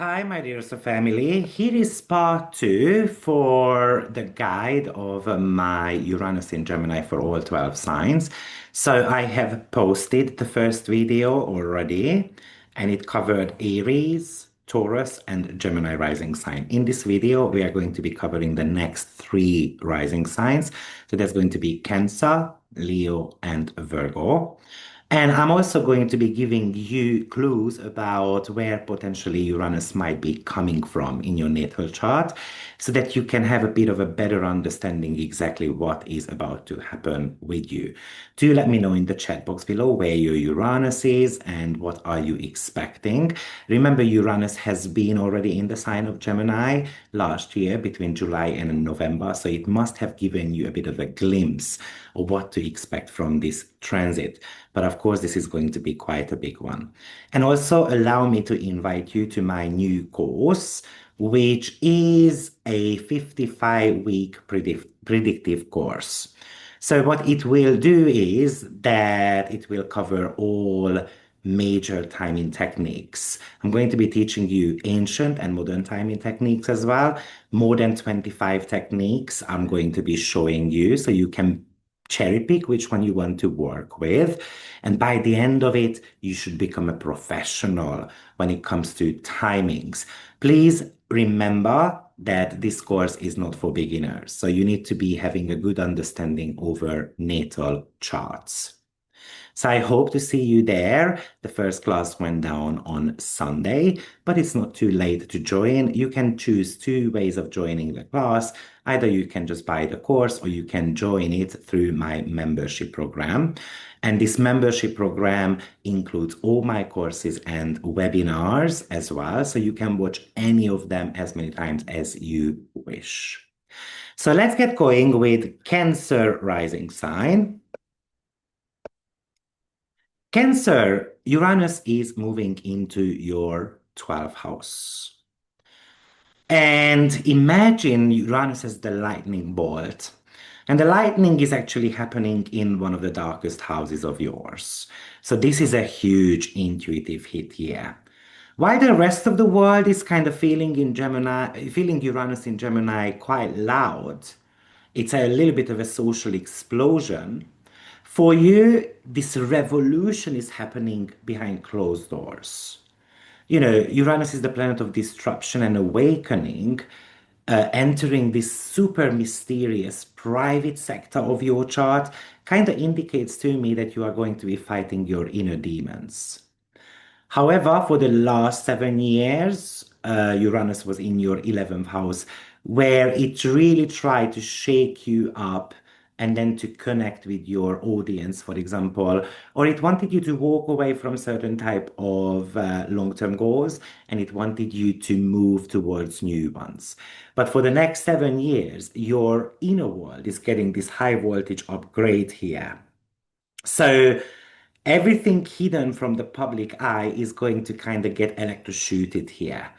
Hi, my dear family. Here is part two for the guide of my Uranus in Gemini for all 12 signs. So I have posted the first video already, and it covered Aries, Taurus, and Gemini rising sign. In this video, we are going to be covering the next three rising signs. So there's going to be Cancer, Leo, and Virgo. And I'm also going to be giving you clues about where potentially Uranus might be coming from in your natal chart so that you can have a bit of a better understanding exactly what is about to happen with you. Do let me know in the chat box below where your Uranus is and what are you expecting. Remember, Uranus has been already in the sign of Gemini last year between July and November, so it must have given you a bit of a glimpse of what to expect from this transit. But of course, this is going to be quite a big one. And also allow me to invite you to my new course, which is a 55-week predictive course. So what it will do is that it will cover all major timing techniques. I'm going to be teaching you ancient and modern timing techniques as well. More than 25 techniques I'm going to be showing you so you can cherry pick which one you want to work with. And by the end of it, you should become a professional when it comes to timings. Please remember that this course is not for beginners. So you need to be having a good understanding over natal charts. So I hope to see you there. The first class went down on Sunday, but it's not too late to join. You can choose two ways of joining the class. Either you can just buy the course or you can join it through my membership program. And this membership program includes all my courses and webinars as well. So you can watch any of them as many times as you wish. So let's get going with Cancer rising sign. Cancer, Uranus is moving into your 12th house. And imagine Uranus as the lightning bolt. And the lightning is actually happening in one of the darkest houses of yours. So this is a huge intuitive hit here. While the rest of the world is kind of feeling Uranus in Gemini quite loud, it's a little bit of a social explosion. For you, this revolution is happening behind closed doors. Uranus is the planet of disruption and awakening, entering this super mysterious private sector of your chart kind of indicates to me that you are going to be fighting your inner demons. However, for the last 7 years, Uranus was in your 11th house, where it really tried to shake you up and then to connect with your audience, for example, or it wanted you to walk away from certain type of long-term goals, and it wanted you to move towards new ones. But for the next 7 years, your inner world is getting this high voltage upgrade here. So everything hidden from the public eye is going to kind of get electrocuted here.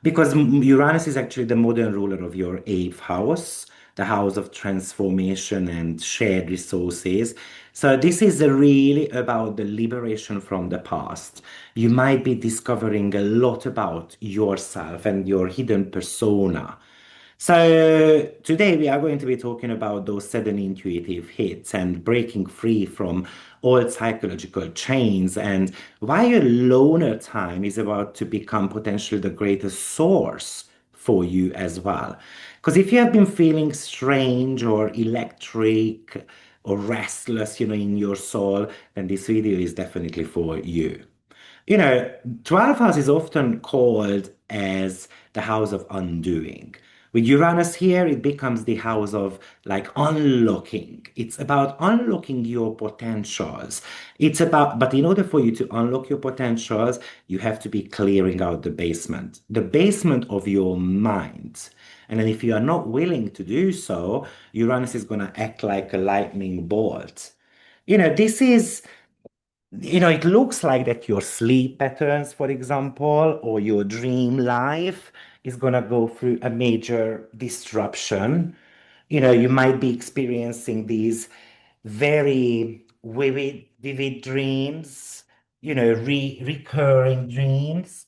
Because Uranus is actually the modern ruler of your eighth house, the house of transformation and shared resources. So this is really about the liberation from the past. You might be discovering a lot about yourself and your hidden persona. So today we are going to be talking about those sudden intuitive hits and breaking free from old psychological chains and why your loner time is about to become potentially the greatest source for you as well. Because if you have been feeling strange or electric or restless, in your soul, then this video is definitely for you. You know, 12th house is often called as the house of undoing. With Uranus here, it becomes the house of like unlocking. It's about unlocking your potentials. But in order for you to unlock your potentials, you have to be clearing out the basement of your mind. And then if you are not willing to do so, Uranus is going to act like a lightning bolt. This is it looks like that your sleep patterns, for example, or your dream life is going to go through a major disruption. You might be experiencing these very vivid dreams, recurring dreams.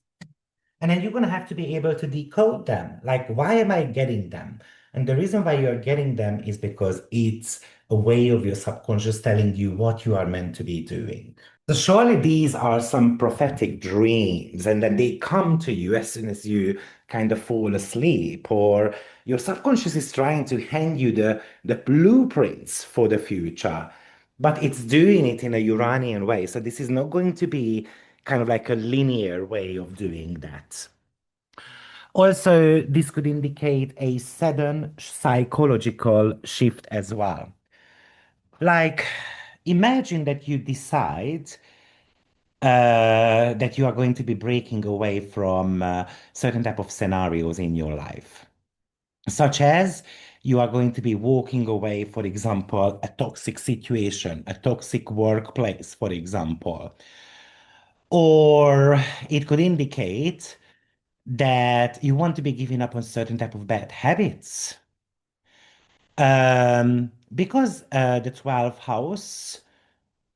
And then you're going to have to be able to decode them. Like, why am I getting them? And the reason why you're getting them is because it's a way of your subconscious telling you what you are meant to be doing. So surely these are some prophetic dreams, and then they come to you as soon as you kind of fall asleep, or your subconscious is trying to hand you the blueprints for the future, but it's doing it in a Uranian way. So this is not going to be kind of like a linear way of doing that. Also, this could indicate a sudden psychological shift as well. Like, imagine that you decide that you are going to be breaking away from certain type of scenarios in your life, such as you are going to be walking away, for example, a toxic situation, a toxic workplace, for example. Or it could indicate that you want to be giving up on certain type of bad habits. Because the 12th house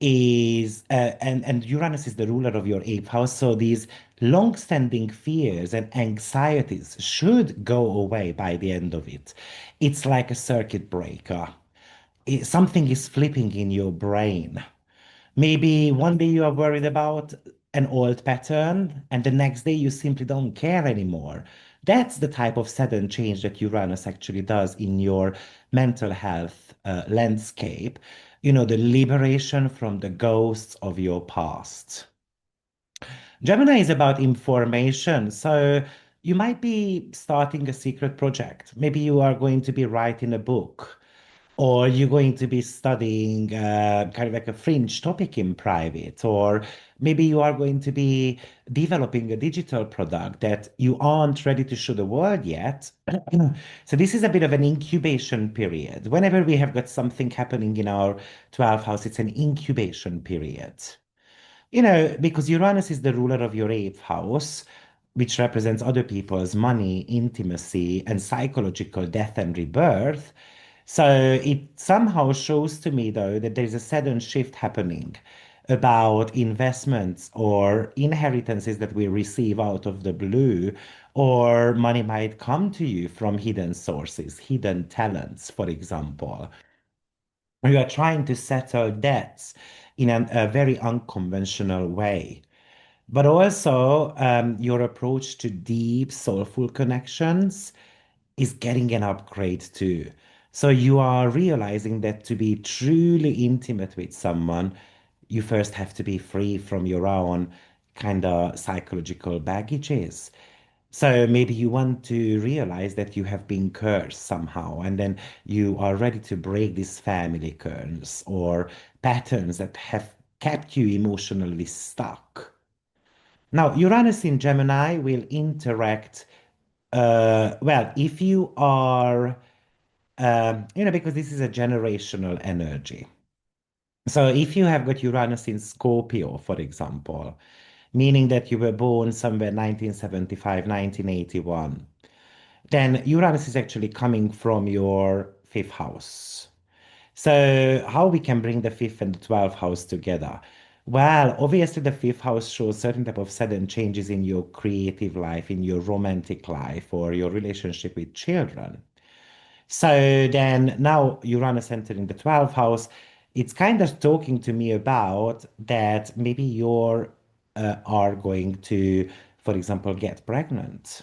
is and Uranus is the ruler of your eighth house, so these long-standing fears and anxieties should go away by the end of it. It's like a circuit breaker. Something is flipping in your brain. Maybe one day you are worried about an old pattern, and the next day you simply don't care anymore. That's the type of sudden change that Uranus actually does in your mental health landscape. You know, the liberation from the ghosts of your past. Gemini is about information. So you might be starting a secret project. Maybe you are going to be writing a book, or you're going to be studying kind of like a fringe topic in private, or maybe you are going to be developing a digital product that you aren't ready to show the world yet. So this is a bit of an incubation period. Whenever we have got something happening in our 12th house, it's an incubation period. You know, because Uranus is the ruler of your eighth house, which represents other people's money, intimacy, and psychological death and rebirth. So it somehow shows to me, though, that there's a sudden shift happening about investments or inheritances that we receive out of the blue, or money might come to you from hidden sources, hidden talents, for example. You are trying to settle debts in a very unconventional way. But also, your approach to deep, soulful connections is getting an upgrade too. So you are realizing that to be truly intimate with someone, you first have to be free from your own kind of psychological baggages. So maybe you want to realize that you have been cursed somehow, and then you are ready to break these family curse or patterns that have kept you emotionally stuck. Now, Uranus in Gemini will interact, well, if you are, because this is a generational energy. So if you have got Uranus in Scorpio, for example, meaning that you were born somewhere 1975, 1981, then Uranus is actually coming from your fifth house. So how we can bring the fifth and the 12th house together? Well, obviously the fifth house shows certain type of sudden changes in your creative life, in your romantic life, or your relationship with children. So then now Uranus entering the 12th house, it's kind of talking to me about that maybe you're are going to, for example, get pregnant,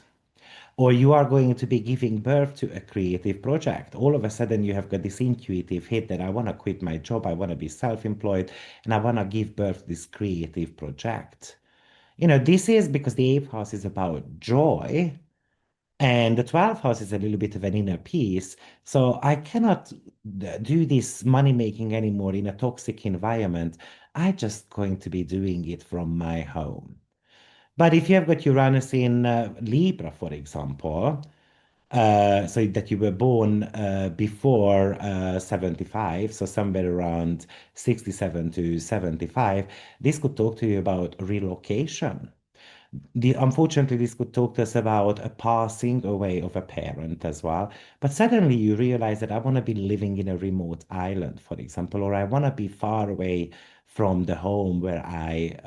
or you are going to be giving birth to a creative project. All of a sudden, you have got this intuitive hit that I want to quit my job, I want to be self-employed, and I want to give birth to this creative project. You know, this is because the eighth house is about joy, and the 12th house is a little bit of an inner peace. So I cannot do this money making anymore in a toxic environment. I'm just going to be doing it from my home. But if you have got Uranus in Libra, for example, so that you were born before 75, so somewhere around 67 to 75, this could talk to you about relocation. Unfortunately, this could talk to us about a passing away of a parent as well. But suddenly you realize that I want to be living in a remote island, for example, or I want to be far away from the home where I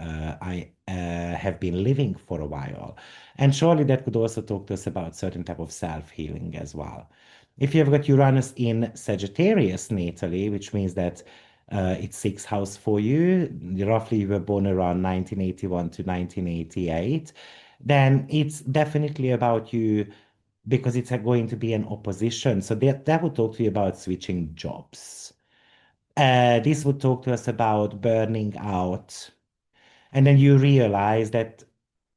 have been living for a while. And surely that could also talk to us about certain type of self-healing as well. If you've got Uranus in Sagittarius natally, which means that it's sixth house for you. Roughly, you were born around 1981 to 1988. Then it's definitely about you because it's going to be an opposition. So that would talk to you about switching jobs. This would talk to us about burning out. And then you realize that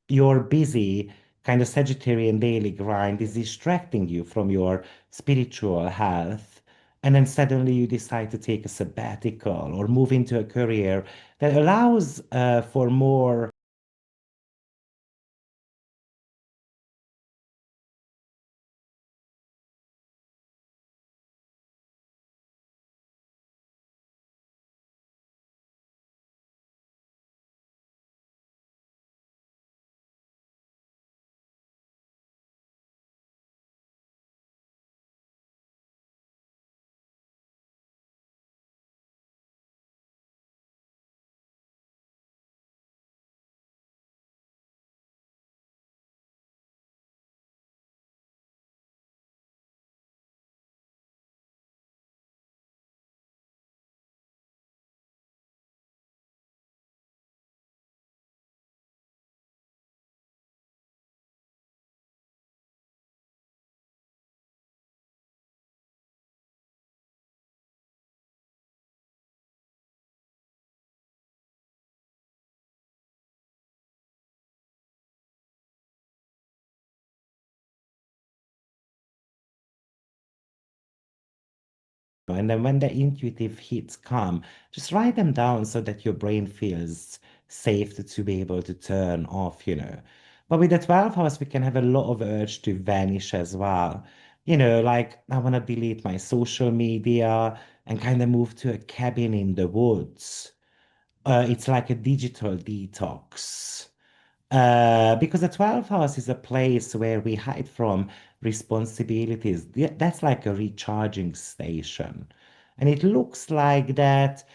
your busy kind of Sagittarian daily grind is distracting you from your spiritual health. And then suddenly you decide to take a sabbatical or move into a career that allows for more. And then when the intuitive hits come, just write them down so that your brain feels safe to be able to turn off. But with the 12th house, we can have a lot of urge to vanish as well. Like I want to delete my social media and kind of move to a cabin in the woods. It's like a digital detox. Because the 12th house is a place where we hide from responsibilities. That's like a recharging station. And it looks like that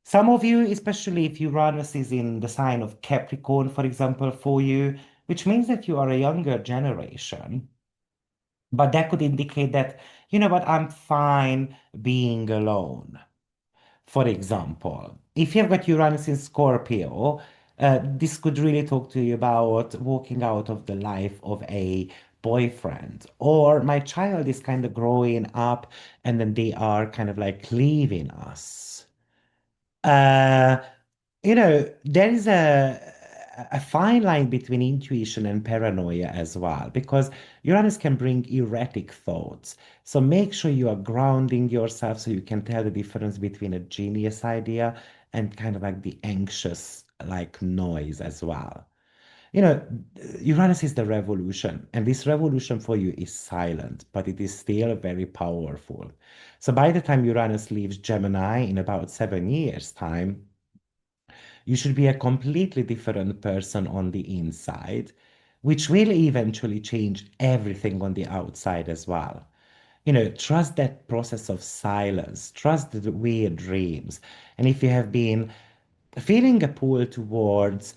some of you, especially if Uranus is in the sign of Capricorn, for example, for you, which means that you are a younger generation, but that could indicate that, you know what, I'm fine being alone. For example, if you've got Uranus in Scorpio, this could really talk to you about walking out of the life of a boyfriend, or my child is kind of growing up and then they are kind of like leaving us. Uh, there is a fine line between intuition and paranoia as well, because Uranus can bring erratic thoughts. So make sure you are grounding yourself so you can tell the difference between a genius idea and kind of like the anxious like noise as well. You know, Uranus is the revolution, and this revolution for you is silent, but it is still very powerful. So by the time Uranus leaves Gemini in about 7 years' time, you should be a completely different person on the inside, which will eventually change everything on the outside as well. Trust that process of silence, trust the weird dreams. And if you have been feeling a pull towards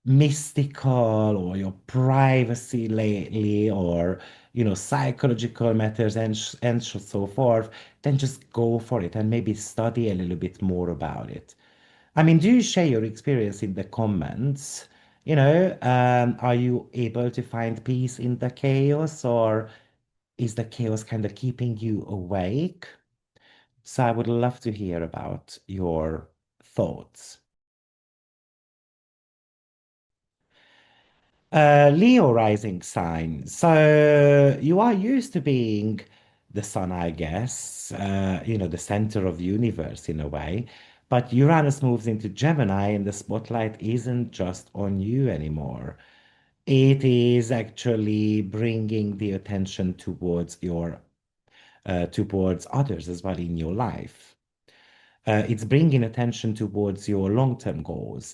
mystical or your privacy lately, or psychological matters and so forth, then just go for it and maybe study a little bit more about it. I mean, do you share your experience in the comments? Are you able to find peace in the chaos, or is the chaos kind of keeping you awake? So I would love to hear about your thoughts. Leo rising sign. So you are used to being the sun, I guess, the center of the universe in a way. But Uranus moves into Gemini, and the spotlight isn't just on you anymore. It is actually bringing the attention towards others as well in your life. It's bringing attention towards your long-term goals.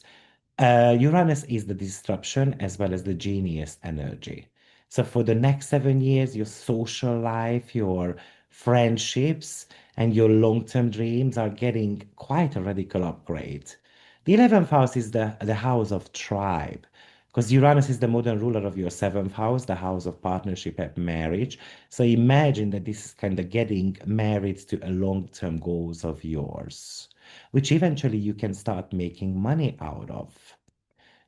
Uranus is the disruption as well as the genius energy. So for the next 7 years, your social life, your friendships, and your long-term dreams are getting quite a radical upgrade. The 11th house is the house of tribe, because Uranus is the modern ruler of your seventh house, the house of partnership and marriage. So imagine that this is kind of getting married to a long-term goals of yours, which eventually you can start making money out of.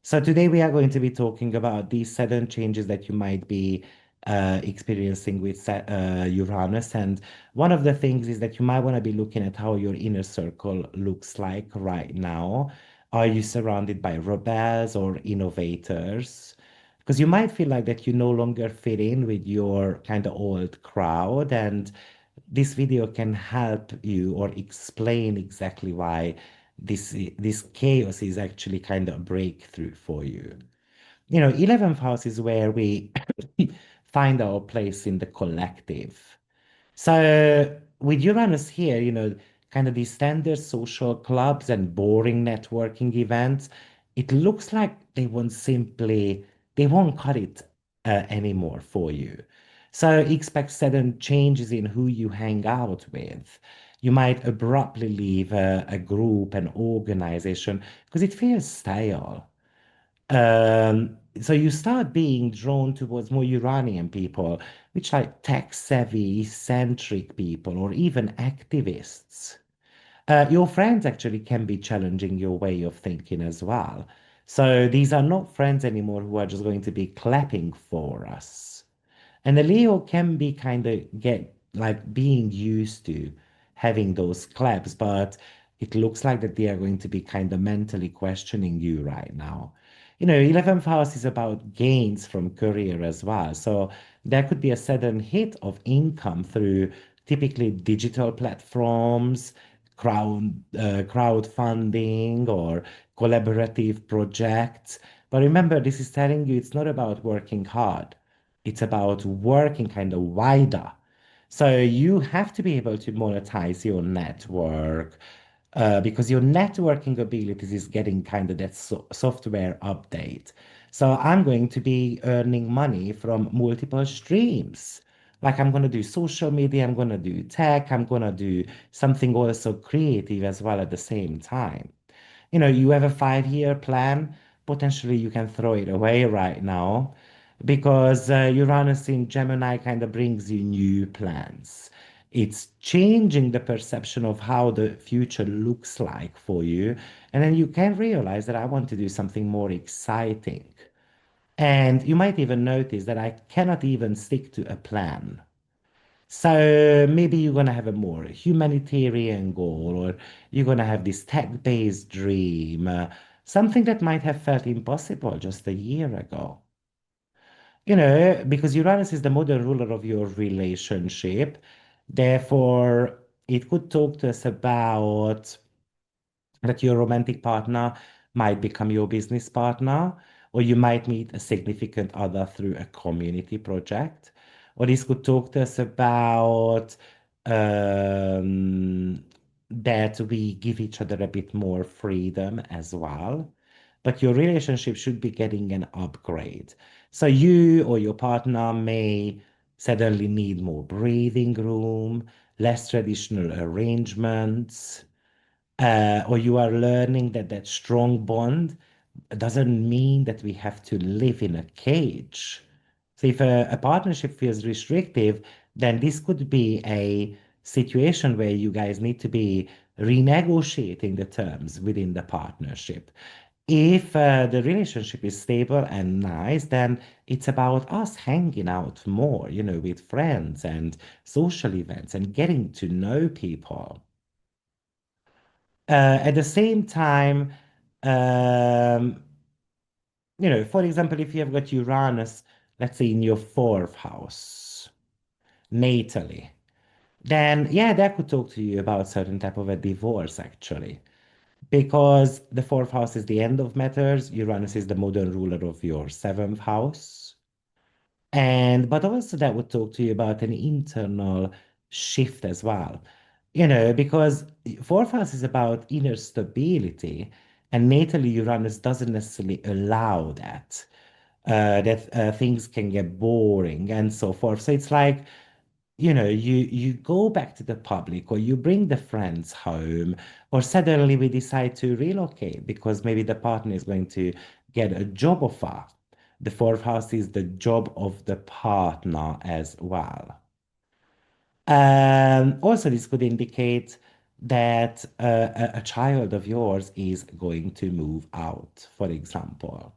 So today we are going to be talking about these sudden changes that you might be experiencing with Uranus. And one of the things is that you might want to be looking at how your inner circle looks like right now. Are you surrounded by rebels or innovators? Because you might feel like that you no longer fit in with your kind of old crowd. And this video can help you or explain exactly why this chaos is actually kind of a breakthrough for you. 11th house is where we find our place in the collective. So with Uranus here, kind of these standard social clubs and boring networking events, it looks like they won't cut it anymore for you. So expect sudden changes in who you hang out with. You might abruptly leave a group, an organization, because it feels stale. So you start being drawn towards more Uranian people, which like tech-savvy, eccentric people, or even activists. Your friends actually can be challenging your way of thinking as well. So these are not friends anymore who are just going to be clapping for us. And the Leo can be kind of get like being used to having those claps, but it looks like that they are going to be kind of mentally questioning you right now. 11th house is about gains from career as well. So there could be a sudden hit of income through typically digital platforms, crowdfunding, or collaborative projects. But remember, this is telling you it's not about working hard. It's about working kind of wider. So you have to be able to monetize your network because your networking abilities is getting kind of that software update. So I'm going to be earning money from multiple streams. Like I'm going to do social media, I'm going to do tech, I'm going to do something also creative as well at the same time. You have a 5-year plan, potentially you can throw it away right now because Uranus in Gemini kind of brings you new plans. It's changing the perception of how the future looks like for you. And then you can realize that I want to do something more exciting. And you might even notice that I cannot even stick to a plan. So maybe you're going to have a more humanitarian goal, or you're going to have this tech-based dream, something that might have felt impossible just a year ago. Because Uranus is the modern ruler of your relationship. Therefore, it could talk to us about that your romantic partner might become your business partner, or you might meet a significant other through a community project. Or this could talk to us about um, that we give each other a bit more freedom as well. But your relationship should be getting an upgrade. So you or your partner may suddenly need more breathing room, less traditional arrangements, or you are learning that that strong bond doesn't mean that we have to live in a cage. So if a partnership feels restrictive, then this could be a situation where you guys need to be renegotiating the terms within the partnership. If the relationship is stable and nice, then it's about us hanging out more, with friends and social events and getting to know people. At the same time, um, for example, if you have got Uranus, let's say in your fourth house, natally, then yeah, that could talk to you about certain type of a divorce actually. Because the fourth house is the end of matters, Uranus is the modern ruler of your seventh house. And but also that would talk to you about an internal shift as well. Because fourth house is about inner stability. And natal Uranus doesn't necessarily allow that, things can get boring and so forth. So it's like, you go back to the public or you bring the friends home, or suddenly we decide to relocate because maybe the partner is going to get a job offer. The fourth house is the job of the partner as well. Also, this could indicate that a child of yours is going to move out, for example.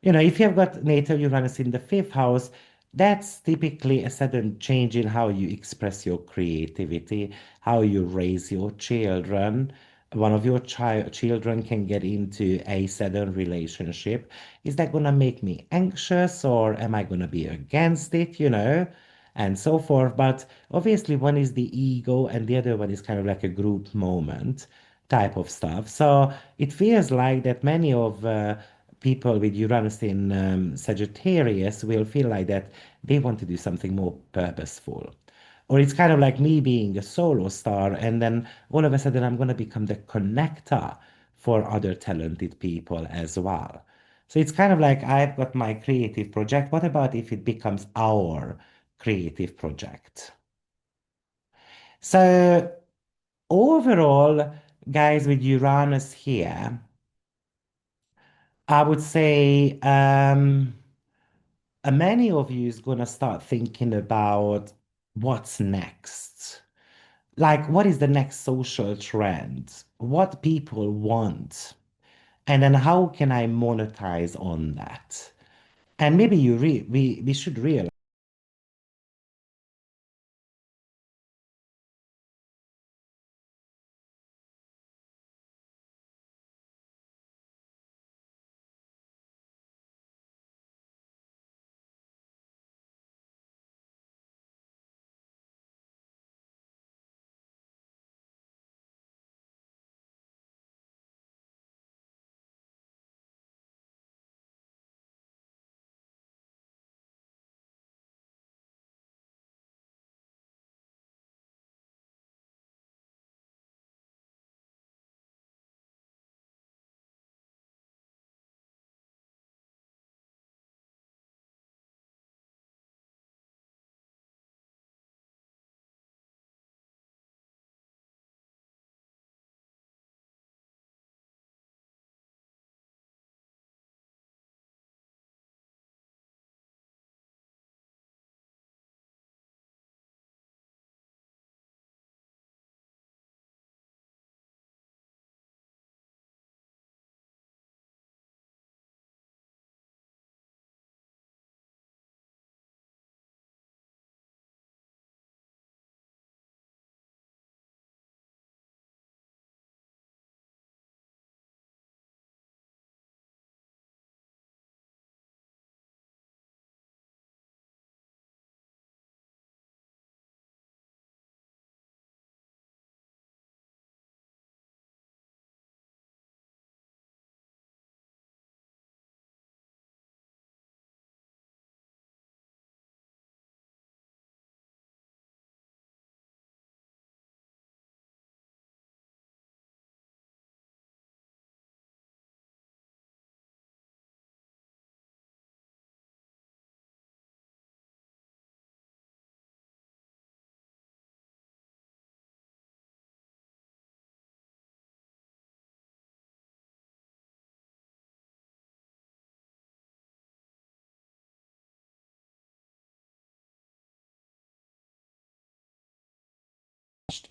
If you've got natal Uranus in the fifth house, that's typically a sudden change in how you express your creativity, how you raise your children. One of your children can get into a sudden relationship. Is that going to make me anxious or am I going to be against it, and so forth? But obviously, one is the ego and the other one is kind of like a group moment type of stuff. So it feels like that many of people with Uranus in Sagittarius will feel like that they want to do something more purposeful. Or it's kind of like me being a solo star, and then all of a sudden I'm going to become the connector for other talented people as well. So it's kind of like I've got my creative project. What about if it becomes our creative project? So overall, guys, with Uranus here, I would say many of you is going to start thinking about what's next. Like, what is the next social trend? What people want? And then how can I monetize on that? And maybe we should realize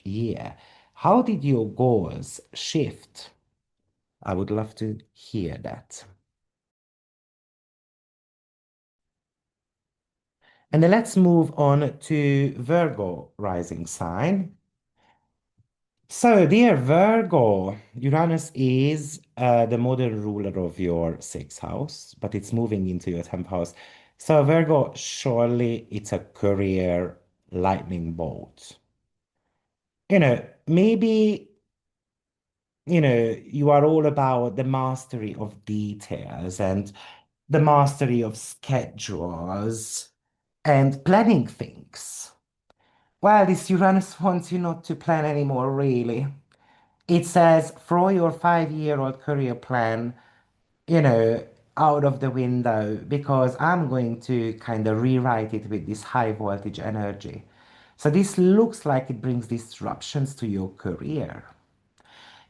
year, how did your goals shift? I would love to hear that. And then let's move on to Virgo rising sign. So, dear Virgo, Uranus is the modern ruler of your sixth house, but it's moving into your 10th house. So, Virgo, surely it's a career lightning bolt. Maybe, you are all about the mastery of details and the mastery of schedules and planning things. Well, this Uranus wants you not to plan anymore, really. It says throw your 5-year-old career plan, you know, out of the window because I'm going to kind of rewrite it with this high voltage energy. So this looks like it brings disruptions to your career.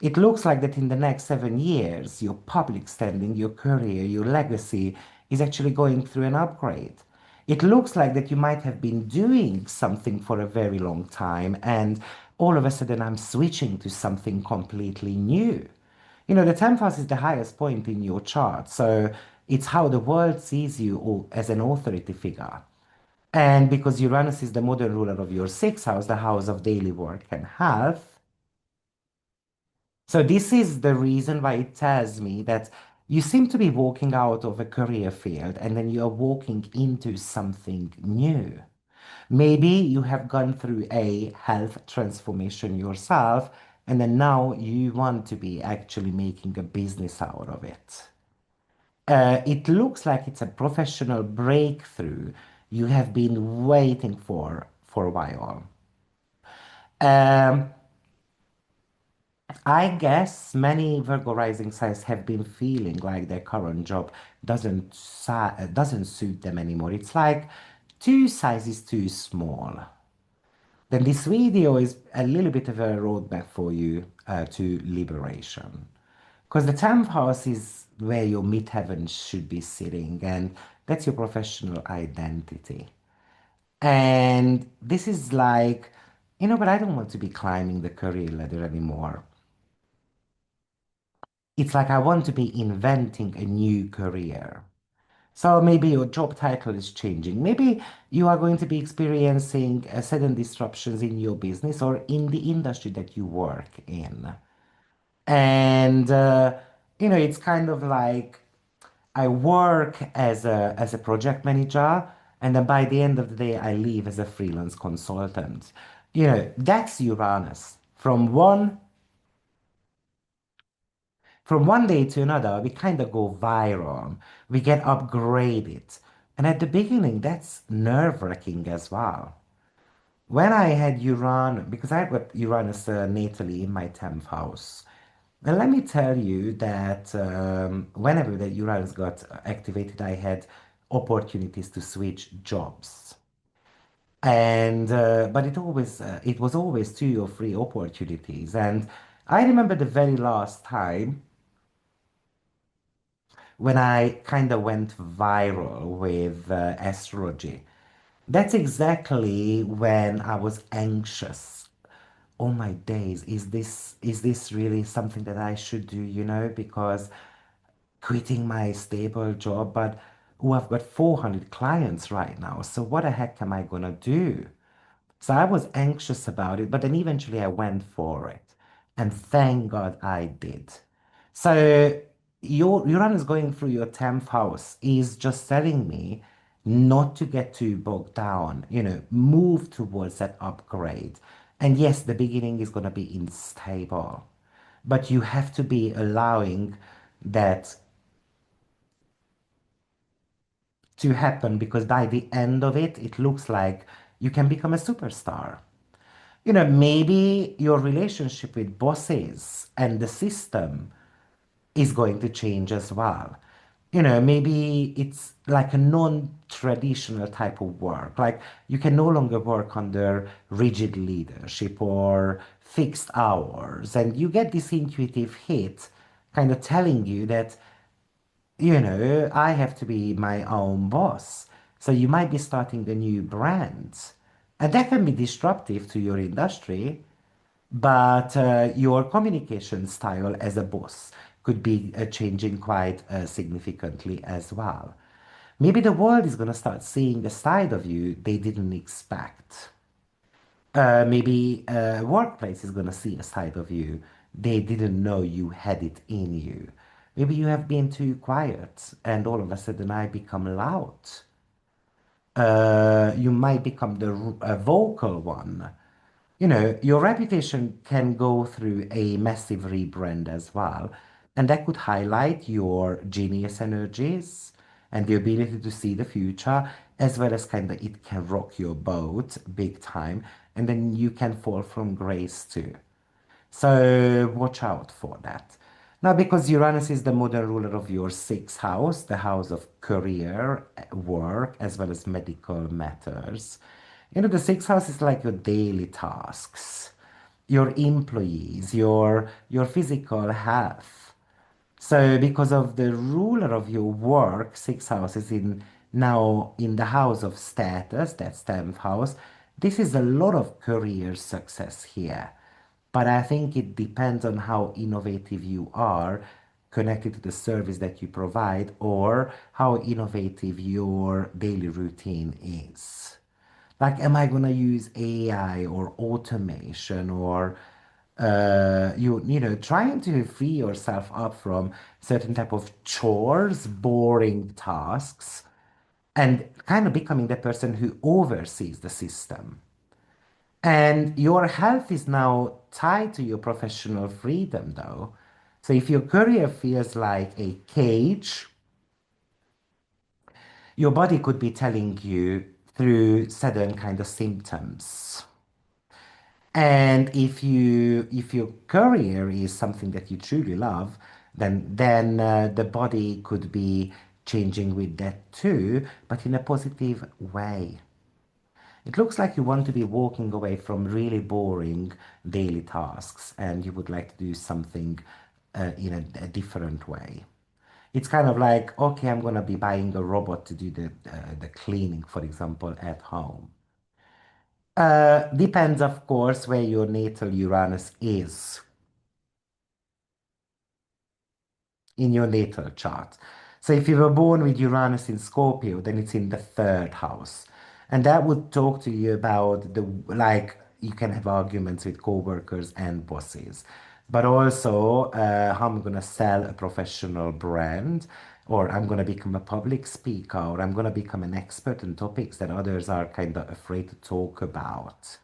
It looks like that in the next 7 years, your public standing, your career, your legacy is actually going through an upgrade. It looks like that you might have been doing something for a very long time, and all of a sudden I'm switching to something completely new. You know, the 10th house is the highest point in your chart, so it's how the world sees you as an authority figure. And because Uranus is the modern ruler of your sixth house, the house of daily work and health, so this is the reason why it tells me that you seem to be walking out of a career field and then you are walking into something new. Maybe you have gone through a health transformation yourself, and then now you want to be actually making a business out of it. It looks like it's a professional breakthrough you have been waiting for a while. Um, I guess many Virgo rising signs have been feeling like their current job doesn't suit them anymore. It's like two sizes too small. Then this video is a little bit of a roadmap for you to liberation. Because the 10th house is where your midheaven should be sitting, and that's your professional identity. And this is like, but I don't want to be climbing the career ladder anymore. It's like I want to be inventing a new career. So maybe your job title is changing. Maybe you are going to be experiencing sudden disruptions in your business or in the industry that you work in. And it's kind of like I work as a project manager, and then by the end of the day, I leave as a freelance consultant. That's Uranus. From one day to another, we kind of go viral. We get upgraded. And at the beginning, that's nerve-wracking as well. When I had Uranus, because I got Uranus natally in my 10th house, and let me tell you that whenever the Uranus got activated, I had opportunities to switch jobs. And but it was always 2 or 3 opportunities. And I remember the very last time when I kind of went viral with astrology. That's exactly when I was anxious. Oh my days, is this really something that I should do, because quitting my stable job, but oh, I've got 400 clients right now. So what the heck am I gonna do? So I was anxious about it, but then eventually I went for it. And thank God I did. So your Uranus going through your 10th house is just telling me not to get too bogged down, move towards that upgrade. And yes, the beginning is going to be unstable, but you have to be allowing that to happen because by the end of it, it looks like you can become a superstar. Maybe your relationship with bosses and the system is going to change as well. Maybe it's like a non-traditional type of work. Like you can no longer work under rigid leadership or fixed hours. And you get this intuitive hit kind of telling you that I have to be my own boss. So you might be starting a new brand. And that can be disruptive to your industry, but your communication style as a boss could be changing quite significantly as well. Maybe the world is going to start seeing a side of you they didn't expect. Maybe a workplace is going to see a side of you they didn't know you had it in you. Maybe you have been too quiet and all of a sudden I become loud. You might become the vocal one. Your reputation can go through a massive rebrand as well. And that could highlight your genius energies and the ability to see the future, as well as kind of it can rock your boat big time. And then you can fall from grace too. So watch out for that. Now, because Uranus is the modern ruler of your sixth house, the house of career, work, as well as medical matters. The sixth house is like your daily tasks, your employees, your physical health. So because of the ruler of your work, sixth house is in now in the house of status, that's 10th house. This is a lot of career success here. But I think it depends on how innovative you are connected to the service that you provide or how innovative your daily routine is. Like, am I going to use AI or automation or trying to free yourself up from certain type of chores, boring tasks, and kind of becoming the person who oversees the system. And your health is now tied to your professional freedom, though. So if your career feels like a cage, your body could be telling you through certain kind of symptoms. And if your career is something that you truly love, then the body could be changing with that too, but in a positive way. It looks like you want to be walking away from really boring daily tasks and you would like to do something in a different way. It's kind of like, okay, I'm gonna be buying a robot to do the cleaning, for example, at home. Depends, of course, where your natal Uranus is in your natal chart. So if you were born with Uranus in Scorpio, then it's in the third house. And that would talk to you about like, you can have arguments with coworkers and bosses, but also how I'm going to sell a professional brand, or I'm going to become a public speaker, or I'm going to become an expert in topics that others are kind of afraid to talk about.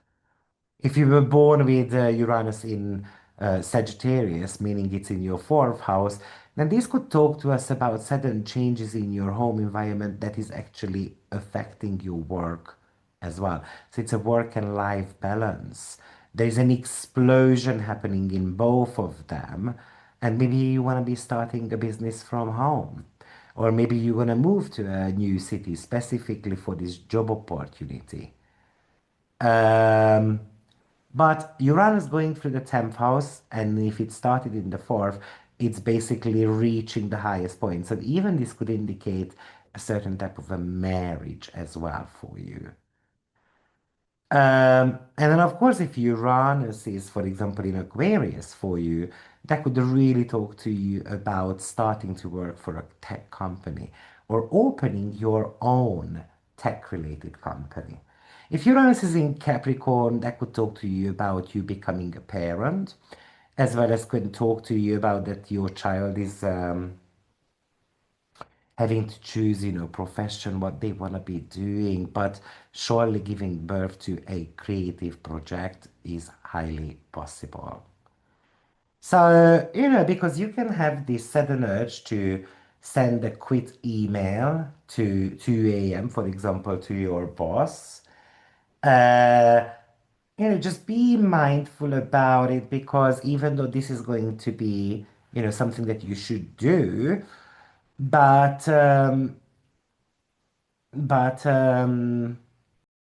If you were born with Uranus in Sagittarius, meaning it's in your fourth house, then this could talk to us about sudden changes in your home environment that is actually affecting your work as well. So it's a work and life balance. There's an explosion happening in both of them, and maybe you want to be starting a business from home. Or maybe you want to move to a new city specifically for this job opportunity. Um, but Uranus going through the 10th house, and if it started in the fourth, it's basically reaching the highest point. So even this could indicate a certain type of a marriage as well for you. And then, of course, if Uranus is, for example, in Aquarius for you, that could really talk to you about starting to work for a tech company or opening your own tech-related company. If Uranus is in Capricorn, that could talk to you about you becoming a parent, as well as could talk to you about that your child is having to choose, profession, what they want to be doing, but surely giving birth to a creative project is highly possible. So, because you can have this sudden urge to send a quit email to 2 a.m., for example, to your boss. Uh, just be mindful about it because even though this is going to be, something that you should do, but